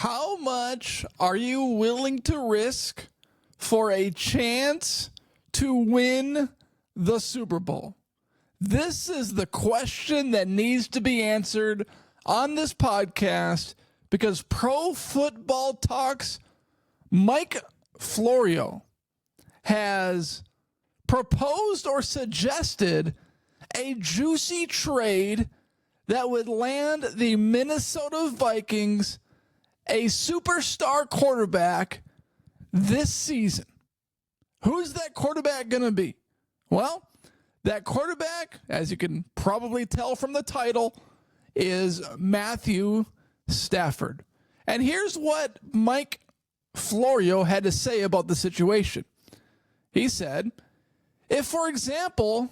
How much are you willing to risk for a chance to win the Super Bowl? This is the question that needs to be answered on this podcast because Pro Football Talk's Mike Florio has proposed or suggested a juicy trade that would land the Minnesota Vikings a superstar quarterback this season. Who's that quarterback going to be? Well, that quarterback, as you can probably tell from the title, is Matthew Stafford. And here's what Mike Florio had to say about the situation. He said, if, for example,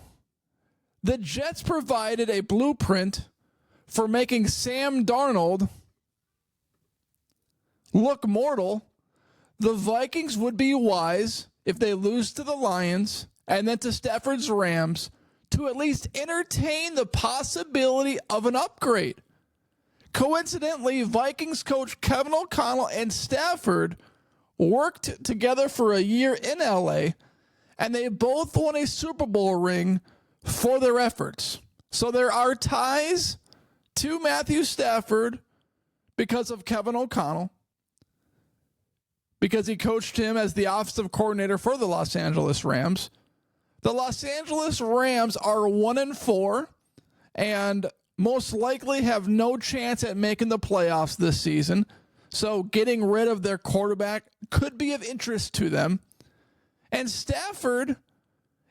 the Jets provided a blueprint for making Sam Darnold look mortal, the Vikings would be wise, if they lose to the Lions and then to Stafford's Rams, to at least entertain the possibility of an upgrade. Coincidentally, Vikings coach Kevin O'Connell and Stafford worked together for a year in LA, and they both won a Super Bowl ring for their efforts. So there are ties to Matthew Stafford because of Kevin O'Connell, because he coached him as the offensive coordinator for the Los Angeles Rams. The Los Angeles Rams are 1-4 and most likely have no chance at making the playoffs this season. So getting rid of their quarterback could be of interest to them. And Stafford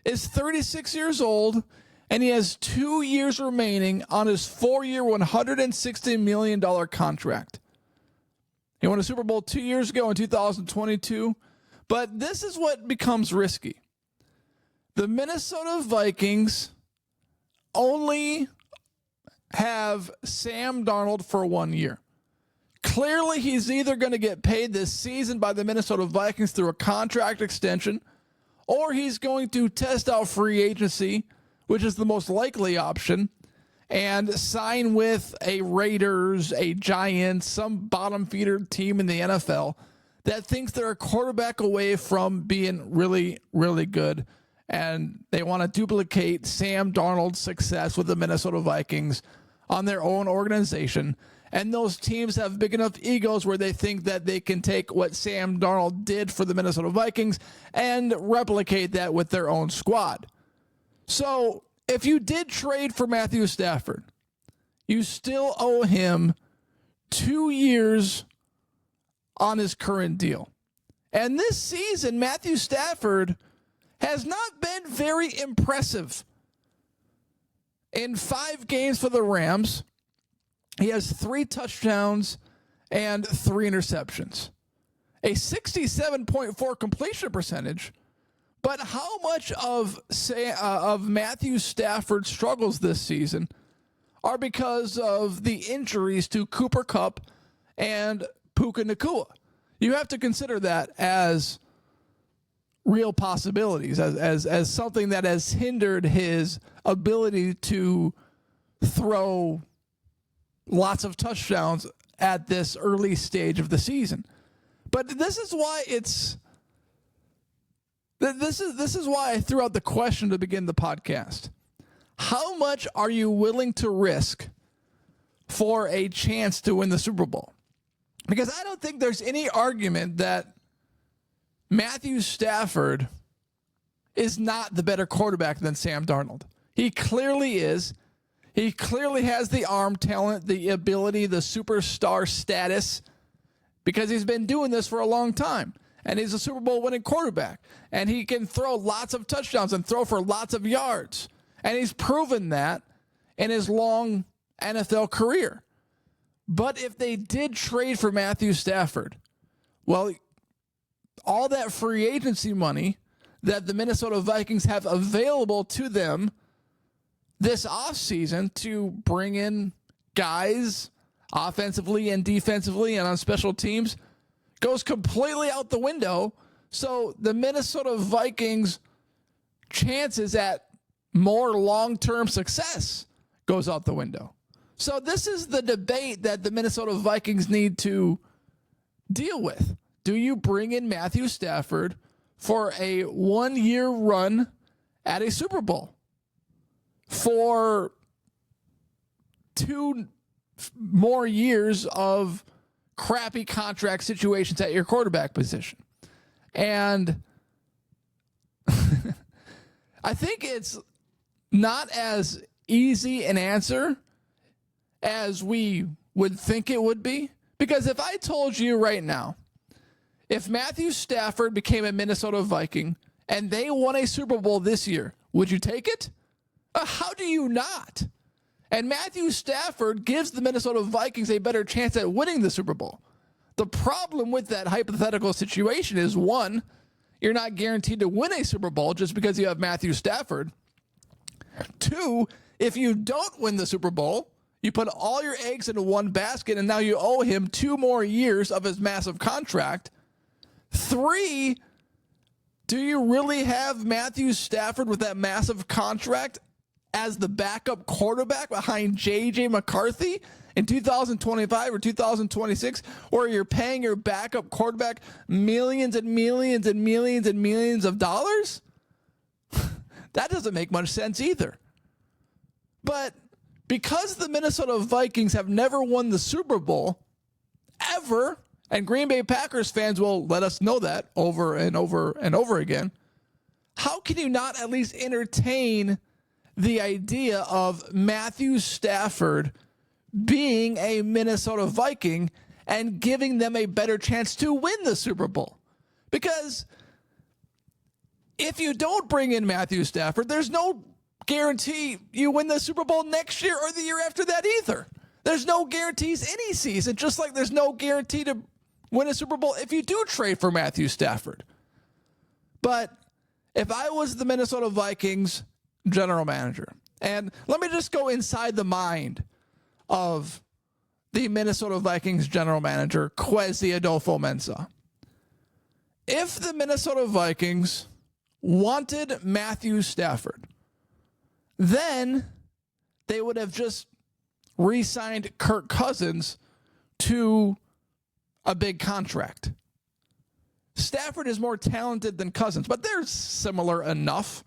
is 36 years old, and he has 2 years remaining on his 4-year, $160 million contract. He won a Super Bowl 2 years ago in 2022. But this is what becomes risky. The Minnesota Vikings only have Sam Darnold for 1 year. Clearly, he's either going to get paid this season by the Minnesota Vikings through a contract extension, or he's going to test out free agency, which is the most likely option, and sign with a Raiders, a Giants, some bottom feeder team in the NFL that thinks they're a quarterback away from being really, really good. And they want to duplicate Sam Darnold's success with the Minnesota Vikings on their own organization. And those teams have big enough egos where they think that they can take what Sam Darnold did for the Minnesota Vikings and replicate that with their own squad. So if you did trade for Matthew Stafford, you still owe him 2 years on his current deal. And this season, Matthew Stafford has not been very impressive. In 5 games for the Rams, he has 3 touchdowns and 3 interceptions. A 67.4 completion percentage. But how much of Matthew Stafford's struggles this season are because of the injuries to Cooper Kupp and Puka Nacua? You have to consider that as real possibilities, as something that has hindered his ability to throw lots of touchdowns at this early stage of the season. But this is why This is why I threw out the question to begin the podcast. How much are you willing to risk for a chance to win the Super Bowl? Because I don't think there's any argument that Matthew Stafford is not the better quarterback than Sam Darnold. He clearly is. He clearly has the arm talent, the ability, the superstar status, because he's been doing this for a long time. And he's a Super Bowl winning quarterback. And he can throw lots of touchdowns and throw for lots of yards. And he's proven that in his long NFL career. But if they did trade for Matthew Stafford, well, all that free agency money that the Minnesota Vikings have available to them this offseason to bring in guys offensively and defensively and on special teams goes completely out the window. So the Minnesota Vikings' chances at more long-term success goes out the window. So this is the debate that the Minnesota Vikings need to deal with. Do you bring in Matthew Stafford for a 1-year run at a Super Bowl for 2 more years of crappy contract situations at your quarterback position? And I think it's not as easy an answer as we would think it would be. Because if I told you right now, if Matthew Stafford became a Minnesota Viking and they won a Super Bowl this year, would you take it? How do you not? And Matthew Stafford gives the Minnesota Vikings a better chance at winning the Super Bowl. The problem with that hypothetical situation is, one, you're not guaranteed to win a Super Bowl just because you have Matthew Stafford. Two, if you don't win the Super Bowl, you put all your eggs into one basket and now you owe him 2 more years of his massive contract. 3, do you really have Matthew Stafford with that massive contract as the backup quarterback behind J.J. McCarthy in 2025 or 2026, where you're paying your backup quarterback millions and millions and millions and millions of dollars? That doesn't make much sense either. But because the Minnesota Vikings have never won the Super Bowl ever, and Green Bay Packers fans will let us know that over and over and over again, how can you not at least entertain the idea of Matthew Stafford being a Minnesota Viking and giving them a better chance to win the Super Bowl? Because if you don't bring in Matthew Stafford, there's no guarantee you win the Super Bowl next year or the year after that either. There's no guarantees any season, just like there's no guarantee to win a Super Bowl if you do trade for Matthew Stafford. But if I was the Minnesota Vikings general manager, and let me just go inside the mind of the Minnesota Vikings general manager, Kwesi Adolfo-Mensah. If the Minnesota Vikings wanted Matthew Stafford, then they would have just re-signed Kirk Cousins to a big contract. Stafford is more talented than Cousins, but they're similar enough.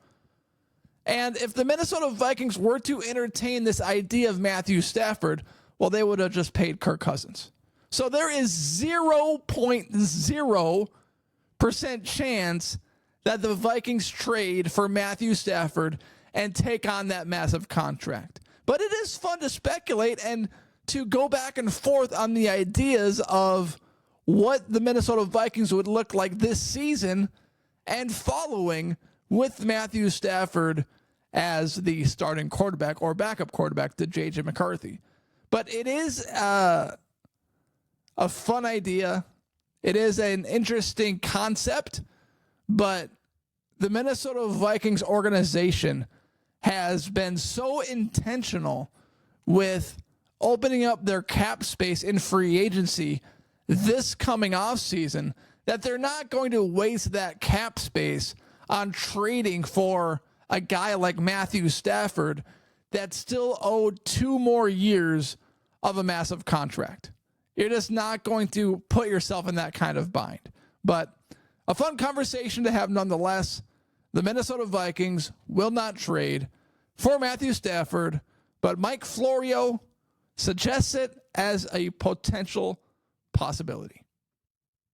And if the Minnesota Vikings were to entertain this idea of Matthew Stafford, well, they would have just paid Kirk Cousins. So there is 0.0% chance that the Vikings trade for Matthew Stafford and take on that massive contract. But it is fun to speculate and to go back and forth on the ideas of what the Minnesota Vikings would look like this season and following with Matthew Stafford as the starting quarterback or backup quarterback to J.J. McCarthy. But it is a fun idea. It is an interesting concept, but the Minnesota Vikings organization has been so intentional with opening up their cap space in free agency this coming off season that they're not going to waste that cap space on trading for a guy like Matthew Stafford that's still owed 2 more years of a massive contract. You're just not going to put yourself in that kind of bind. But a fun conversation to have nonetheless. The Minnesota Vikings will not trade for Matthew Stafford, but Mike Florio suggests it as a potential possibility.